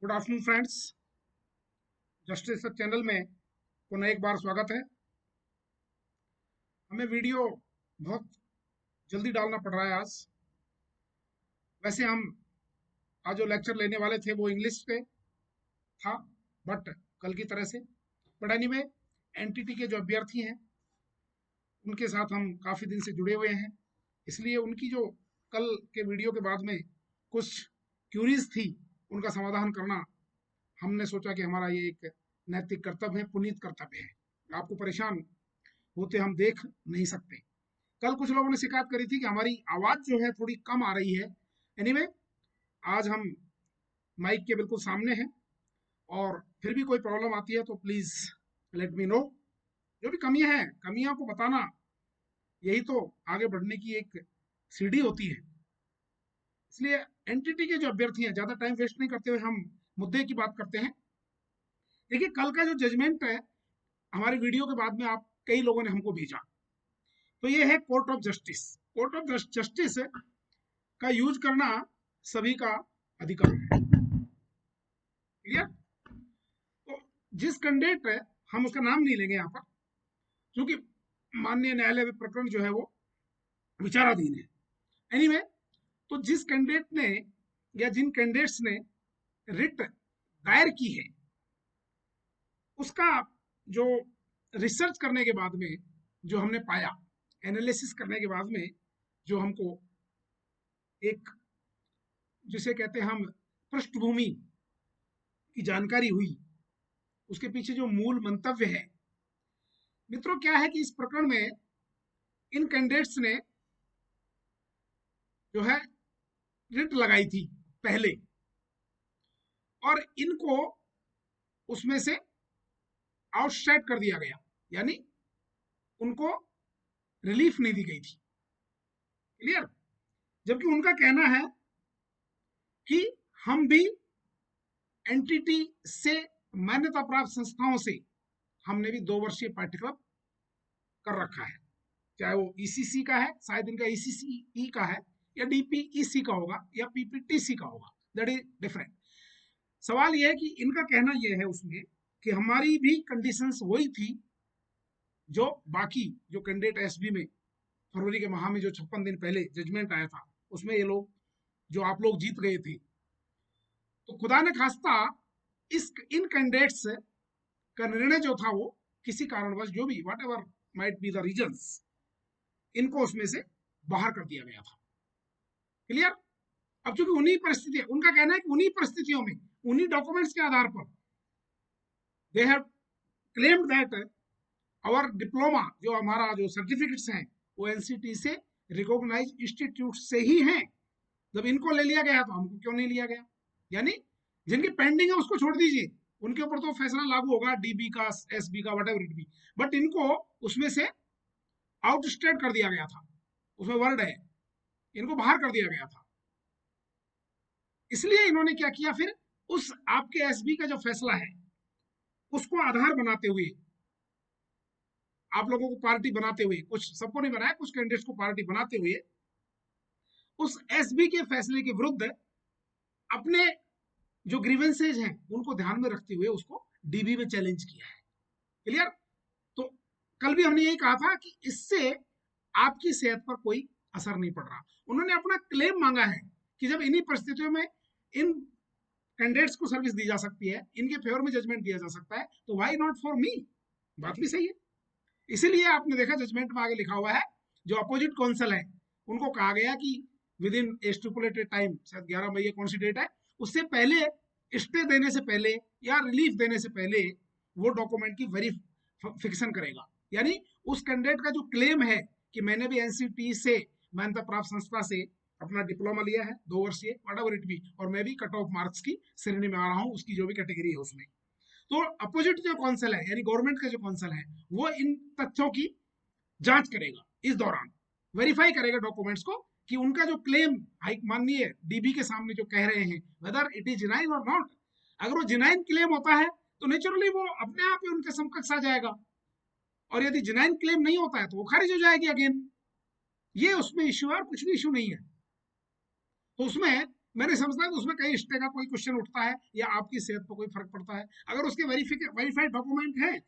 Good afternoon friends. Justice channel में पुनः एक बार स्वागत है। हमें वीडियो बहुत जल्दी डालना पड़ रहा है आज। वैसे हम आज जो लेक्चर लेने वाले थे वो इंग्लिश पे था, बट कल की तरह से। बट एनीवे, एनटीटी के जो अभ्यर्थी हैं उनके साथ हम काफ़ी दिन से जुड़े हुए हैं, इसलिए उनकी जो कल के वीडियो के बाद में कुछ क्यूरीज थी उनका समाधान करना हमने सोचा कि हमारा ये एक नैतिक कर्तव्य है, पुनीत कर्तव्य है। आपको परेशान होते हम देख नहीं सकते। कल कुछ लोगों ने शिकायत करी थी कि हमारी आवाज़ जो है थोड़ी कम आ रही है। एनीवे, आज हम माइक के बिल्कुल सामने हैं और फिर भी कोई प्रॉब्लम आती है तो प्लीज़ लेट मी नो। जो भी कमियां हैं, कमियां को बताना यही तो आगे बढ़ने की एक सीढ़ी होती है। इसलिए एनटीटी के जो अभ्यर्थी हैं, ज़्यादा टाइम वेस्ट नहीं करते हुए हम मुद्दे की बात करते हैं। देखिए, कल का जो जजमेंट है हमारे वीडियो के बाद में आप कई लोगों ने हमको भेजा, तो ये है court of justice. Court of justice का यूज करना सभी का अधिकार है। क्लियर? तो जिस कैंडिडेट, हम उसका नाम नहीं लेंगे यहाँ पर क्योंकि माननीय न्यायालय में प्रकरण जो है वो विचाराधीन है। एनीवे, तो जिस कैंडिडेट ने या जिन कैंडिडेट्स ने रिट दायर की है उसका जो रिसर्च करने के बाद में जो हमने पाया, एनालिसिस करने के बाद में जो हमको एक, जिसे कहते हैं हम, पृष्ठभूमि की जानकारी हुई, उसके पीछे जो मूल मंतव्य है मित्रों, क्या है कि इस प्रकरण में इन कैंडिडेट्स ने जो है रिट लगाई थी पहले, और इनको उसमें से आउटसाइड कर दिया गया, यानी उनको रिलीफ नहीं दी गई थी। क्लियर? जबकि उनका कहना है कि हम भी एनटीटी से मान्यता प्राप्त संस्थाओं से हमने भी 2 वर्षीय पाठ्यक्रम कर रखा है, चाहे वो ईसीसी का है, शायद इनका ईसीसी का है, या डीपीईसी का होगा, या पीपीटीसी का होगा, दैट इज डिफरेंट। सवाल यह है कि इनका कहना यह है उसमें कि हमारी भी कंडीशंस वही थी जो बाकी जो कैंडिडेट एसबी में फरवरी के माह में जो 56 दिन पहले जजमेंट आया था उसमें ये लोग, जो आप लोग जीत गए थे। तो खुदा ने खास्ता इस इन कैंडिडेट्स का निर्णय जो था वो किसी कारणवश, जो भी what ever might be the reasons, इनको उसमें से बाहर कर दिया गया था। क्लियर? अब चूंकि उन्हीं परिस्थितियों, उनका कहना है कि उन्हीं परिस्थितियों में, उन्हीं डॉक्यूमेंट्स के आधार पर दे हैव क्लेम्ड दैट और डिप्लोमा, जो हमारा जो सर्टिफिकेट्स हैं वो एनसीटी से रिकॉग्नाइज इंस्टीट्यूट से ही हैं। जब इनको ले लिया गया तो हमको क्यों नहीं लिया गया? यानी जिनकी पेंडिंग है उसको छोड़ दीजिए, उनके ऊपर तो फैसला लागू होगा, डीबी का, एसबी का, what ever it be, but इनको उसमें से आउटस्टेट कर दिया गया था, उसमें वर्ड है, इनको बाहर कर दिया गया था। इसलिए इन्होंने क्या किया फिर, उस आपके एसबी का जो फैसला है उसको आधार बनाते हुए, आप लोगों को पार्टी बनाते हुए, कुछ सबको नहीं बनाया, कुछ कैंडिडेट्स को पार्टी बनाते हुए, उस एसबी के फैसले के विरुद्ध अपने जो ग्रीवेंसेज हैं उनको ध्यान में रखते हुए उसको डीबी में चैलेंज किया है। क्लियर? तो कल भी हमने यही कहा था कि इससे आपकी सेहत पर कोई असर नहीं पड़ रहा। उन्होंने अपना क्लेम मांगा है कि जब इन्हीं परिस्थितियों में इन कैंडिडेट्स को सर्विस दी जा सकती है, इनके फेवर में जजमेंट दिया जा सकता है, तो व्हाई नॉट फॉर मी? बात भी सही है। इसीलिए आपने देखा जजमेंट में आगे लिखा हुआ है, जो अपोजिट काउंसिल है उनको कहा गया कि with in A stipulated time, शायद 11 मई कौन सी डेट है, उससे पहले, स्टे देने से पहले या रिलीफ देने से पहले वो डॉक्यूमेंट की वेरिफिकेशन करेगा। यानी उस कैंडिडेट का जो क्लेम है कि मैंने भी एनसीटी से, मान्यता प्राप्त संस्था से अपना डिप्लोमा लिया है 2 वर्षीय, वट एवर इट बी, और मैं भी कट ऑफ मार्क्स की श्रेणी में आ रहा हूँ, उसकी जो भी कैटेगरी है उसमें, तो अपोजिट जो कौंसिल है यानी गवर्नमेंट का जो कौंसिल है वो इन तथ्यों की जांच करेगा, इस दौरान वेरीफाई करेगा डॉक्यूमेंट्स को कि उनका जो क्लेम हाई माननीय डीबी के सामने जो कह रहे हैं, वेदर इट इज जेन्युइन और नॉट। अगर वो जेन्युइन क्लेम होता है तो नेचुरली वो अपने आप ही उनके समकक्ष आ जाएगा, और यदि जेन्युइन क्लेम नहीं होता है तो वो खारिज हो जाएगी अगेन। ये उसमें इश्यू है और कुछ भी इश्यू नहीं है। तो उसमें मैंने समझता है कि उसमें कहीं स्टे का कोई क्वेश्चन उठता है या आपकी सेहत पर कोई फर्क पड़ता है, अगर उसके वेरीफाइड डॉक्यूमेंट है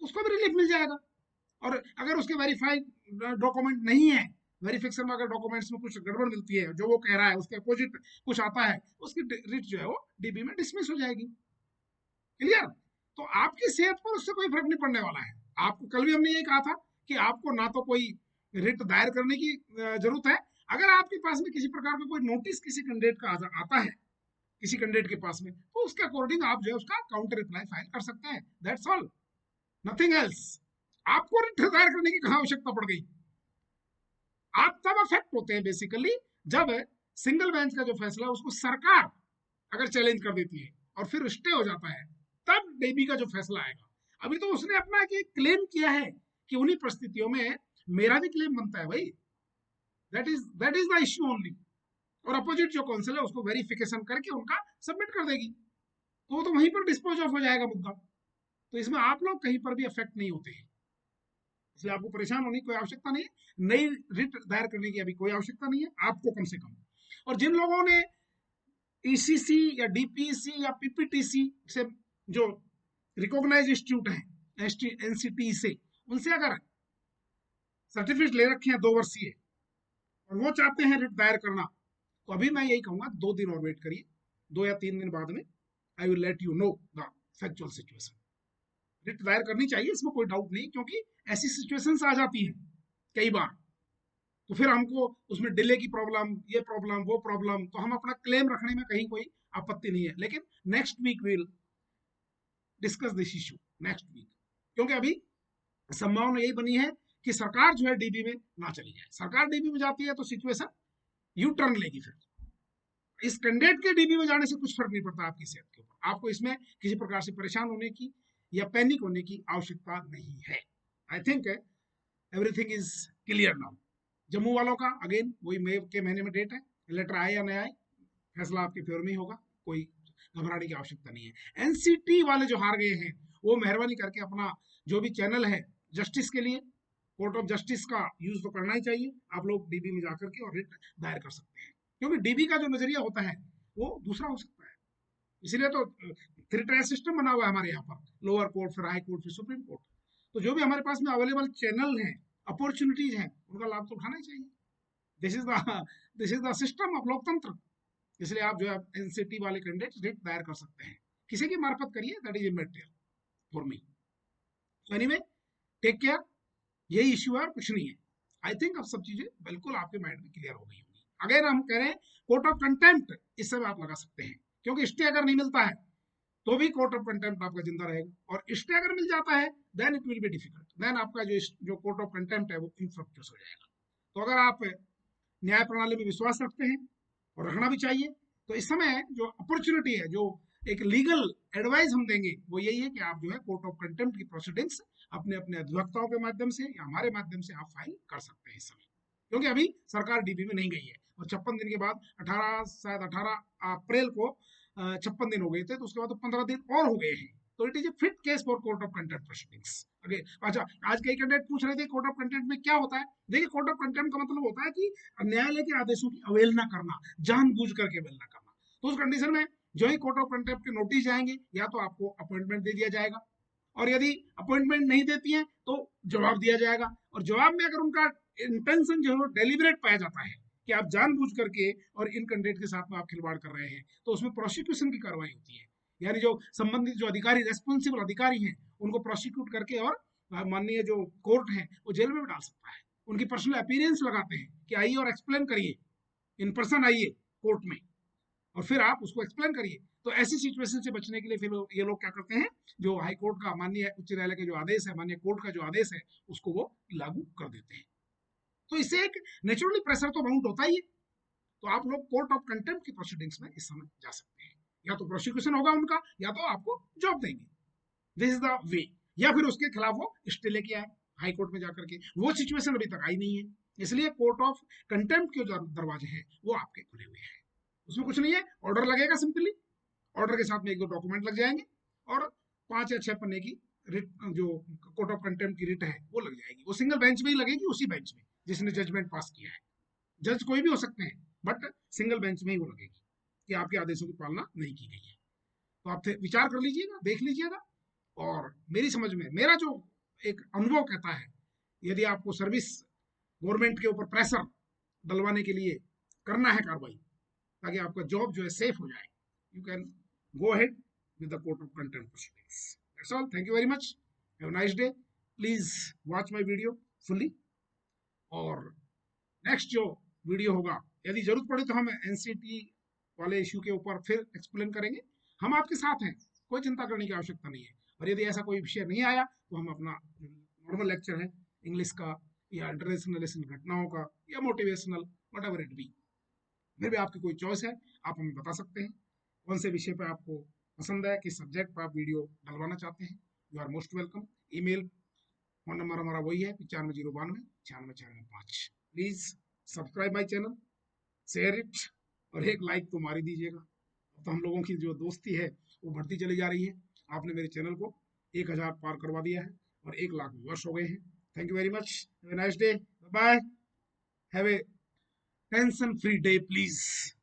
उसको भी रिलीफ मिल जाएगा। और अगर उसके वेरीफाइड डॉक्यूमेंट नहीं है, वेरिफिकेशन में अगर डॉक्यूमेंट्स में कुछ गड़बड़ मिलती है, जो वो कह रहा है उसके अपोजिट कुछ आता है, उसकी रिट जो है वो डीबी में डिसमिस हो जाएगी। क्लियर? तो आपकी सेहत पर उससे कोई फर्क नहीं पड़ने वाला है। आपको कल भी हमने यही कहा था कि आपको ना तो कोई रिट दायर करने की जरूरत है। अगर आपके पास में किसी प्रकार का कोई नोटिस किसी कैंडिडेट का आता है किसी कैंडिडेट के पास में, तो उसके अकॉर्डिंग आप जो है उसका काउंटर रिप्लाई फाइल कर सकते हैं। That's all, nothing else. आपको रिट दायर करने की कहां आवश्यकता पड़ गई? आप तब अफेक्ट होते हैं बेसिकली जब सिंगल बेंच का जो फैसला है उसको सरकार अगर चैलेंज कर देती है और फिर स्टे हो जाता है, तब डीबी का जो फैसला आएगा। अभी तो उसने अपना क्लेम किया है कि उन्हीं परिस्थितियों में मेरा भी क्लेम बनता है भाई। That is the issue only. और अपोजिट जो काउंसिल है उसको वेरिफिकेशन करके उनका सबमिट कर देगी, तो वो तो वहीं पर डिस्पोज ऑफ हो जाएगा मुद्दा। तो इसमें आप लोग कहीं पर भी अफेक्ट नहीं होते हैं, इसलिए आपको परेशान होने की कोई आवश्यकता नहीं है। नई रिट दायर करने की अभी कोई आवश्यकता नहीं है आपको, कम से कम। और जिन लोगों ने ईसीसी या डीपीसी या पीपीटीसी से जो रिकॉग्नाइज इंस्टीट्यूट है एनसीटी से, उनसे अगर सर्टिफिकेट ले रखे हैं 2 वर्षीय और वो चाहते हैं रिट दायर करना, तो अभी मैं यही कहूंगा 2 दिन और वेट करिए। 2 या 3 दिन बाद में I will let you know the factual situation. Writ दायर करनी चाहिए, इसमें कोई डाउट नहीं, क्योंकि ऐसी सिचुएशंस आ जाती हैं कई बार, तो फिर हमको उसमें डिले की प्रॉब्लम, ये प्रॉब्लम, वो प्रॉब्लम, तो हम अपना क्लेम रखने में कहीं कोई आपत्ति नहीं है। लेकिन next week will discuss this issue, next week. क्योंकि अभी संभावना यही बनी है कि सरकार जो है डीबी में ना चली जाए। सरकार डीबी में जाती है तो सिचुएशन यू टर्न लेगी। फिर इस कैंडिडेट के डीबी में जाने से कुछ फर्क नहीं पड़ता आपकी सेहत के ऊपर। आपको इसमें किसी प्रकार से परेशान होने की या पैनिक होने की आवश्यकता नहीं है। I think everything is clear now. Jammu वालों का अगेन वही मई के महीने में डेट है, लेटर आए या नहीं आए फैसला आपके फेवर में ही होगा, कोई घबराने की आवश्यकता नहीं है। एनसीटी वाले जो हार गए हैं वो मेहरबानी करके अपना जो भी चैनल है जस्टिस के लिए, कोर्ट ऑफ जस्टिस का यूज तो करना ही चाहिए। आप लोग डीबी में जाकर के और रिट दायर कर सकते हैं, क्योंकि डीबी का जो नजरिया होता है वो दूसरा हो सकता है। इसलिए तो 3 टायर सिस्टम बना हुआ है हमारे यहाँ पर, लोअर कोर्ट, फिर हाई कोर्ट, फिर सुप्रीम कोर्ट। तो जो भी हमारे पास में अवेलेबल चैनल हैं, अपॉर्चुनिटीज हैं, उनका लाभ तो उठाना ही चाहिए। This is the system of लोकतंत्र। इसलिए आप जो है एनसीटी वाले कैंडिडेट रिट दायर कर सकते हैं, किसी की मार्फत करिए, that is immaterial for me. Anyway, take care. यही इश्यू है और कुछ नहीं है। आई थिंक अब सब चीजें बिल्कुल आपके माइंड में क्लियर हो गई होंगी। अगर हम कह रहे हैं कोर्ट ऑफ कंटेम्प्ट, इस समय आप लगा सकते हैं, क्योंकि स्टे अगर नहीं मिलता है तो भी कोर्ट ऑफ कंटेम्प्ट आपका जिंदा रहेगा, और स्टे अगर मिल जाता है then it will be difficult, then आपका जो कोर्ट ऑफ कंटेम्प्ट है वो इनफ्रुक्चुअस हो जाएगा। तो अगर आप न्याय प्रणाली में विश्वास रखते हैं और रखना भी चाहिए, तो इस समय जो अपॉर्चुनिटी है, जो एक लीगल एडवाइस हम देंगे वो यही है कि आप जो है कोर्ट ऑफ कंटेम्प्ट की प्रोसीडिंग्स अपने अपने अधिवक्ताओं के माध्यम से या हमारे माध्यम से आप फाइल कर सकते हैं इस समय, क्योंकि अभी सरकार डीबी में नहीं गई है। और 56 दिन के बाद 18 अप्रैल को 56 दिन हो गए थे, तो उसके बाद तो 15 दिन और हो गए हैं। तो it is a fit case for court of contempt proceedings. Okay, अच्छा, आज कई कैंडिडेट पूछ रहे थे कोर्ट ऑफ कंटेम्प्ट में क्या होता है। देखिए, कोर्ट ऑफ कंटेम्प्ट का मतलब होता है कि न्यायालय के आदेशों की अवहेलना करना, जानबूझ करके अवहेलना करना। तो उस कंडीशन में जो ही कोर्ट ऑफ कंटेम्प्ट के नोटिस जाएंगे, या तो आपको अपॉइंटमेंट दे दिया जाएगा, और यदि अपॉइंटमेंट नहीं देती है तो जवाब दिया जाएगा। और जवाब में अगर उनका इंटेंशन जो है डेलिबरेट पाया जाता है कि आप जानबूझ करके और इन कैंडिडेट के साथ में आप खिलवाड़ कर रहे हैं, तो उसमें प्रोसिक्यूशन की कार्रवाई होती है। यानी जो संबंधित जो अधिकारी, रेस्पॉन्सिबल अधिकारी हैं, उनको प्रोसिक्यूट करके और माननीय जो कोर्ट है वो जेल में भी डाल सकता है। उनकी पर्सनल अपीयरेंस लगाते हैं कि आइए और एक्सप्लेन करिए, इन पर्सन आइए कोर्ट में, और फिर आप उसको एक्सप्लेन करिए। तो ऐसी सिचुएशन से बचने के लिए फिर ये लोग क्या करते हैं, जो हाई कोर्ट का, माननीय उच्च न्यायालय के जो आदेश है, माननीय कोर्ट का जो आदेश है, उसको वो लागू कर देते हैं। तो इससे एक नेचुरली प्रेशर तो माउंट होता ही है। तो आप लोग कोर्ट ऑफ कंटेम्प्ट की प्रोसीडिंग्स में इस समय जा सकते हैं। या तो प्रोसिक्यूशन होगा उनका, या तो आपको जॉब देंगे। This is the way. या फिर उसके खिलाफ वो स्टे लेके आए हाई कोर्ट में जाकर के, वो सिचुएशन अभी तक आई नहीं है। इसलिए कोर्ट ऑफ कंटेम्प्ट के जो दरवाजे हैं वो आपके खुले हुए हैं। उसमें कुछ नहीं है, ऑर्डर लगेगा सिंपली, ऑर्डर के साथ में 1-2 डॉक्यूमेंट लग जाएंगे, और 5 या 6 पन्ने की रिट, जो कोर्ट ऑफ कंटेम्प्ट की रिट है वो लग जाएगी। वो सिंगल बेंच में ही लगेगी, उसी बेंच में जिसने जजमेंट पास किया है। जज कोई भी हो सकते हैं, बट सिंगल बेंच में ही वो लगेगी। कि आपके आदेशों की पालना नहीं की गई है। तो आप विचार कर लीजिएगा, देख लीजिएगा। और मेरी समझ में मेरा जो एक अनुभव कहता है, यदि आपको सर्विस गवर्नमेंट के ऊपर प्रेशर डलवाने के लिए करना है कार्रवाई, ताकि आपका जॉब जो है सेफ हो जाए, you can go ahead with the court of contempt proceedings. That's all. Thank you very much. Have a nice day. Please watch my video fully. और नेक्स्ट जो वीडियो होगा, यदि जरूरत पड़े तो हम एनसीटी वाले इश्यू के ऊपर फिर एक्सप्लेन करेंगे। हम आपके साथ हैं, कोई चिंता करने की आवश्यकता नहीं है। और यदि ऐसा कोई विषय नहीं आया तो हम अपना नॉर्मल लेक्चर है इंग्लिश का या इंटरनेशनल घटनाओं का या motivational what ever it be, फिर भी आपकी कोई चॉइस है, आप हमें बता सकते हैं कौन से विषय पर आपको पसंद है, किस सब्जेक्ट पर आप वीडियो डलवाना चाहते हैं। You are most welcome. Email, phone number हमारा वही है 9502969695। Please subscribe my channel, share it और एक लाइक तो मार ही दीजिएगा। अब तो हम लोगों की जो दोस्ती है वो बढ़ती चली जा रही है। आपने मेरे चैनल को 1000 पार करवा दिया है और 1 लाख व्यूअर्स हो गए हैं। Thank you very much. Have a nice day. Bye. Have a tension free day please.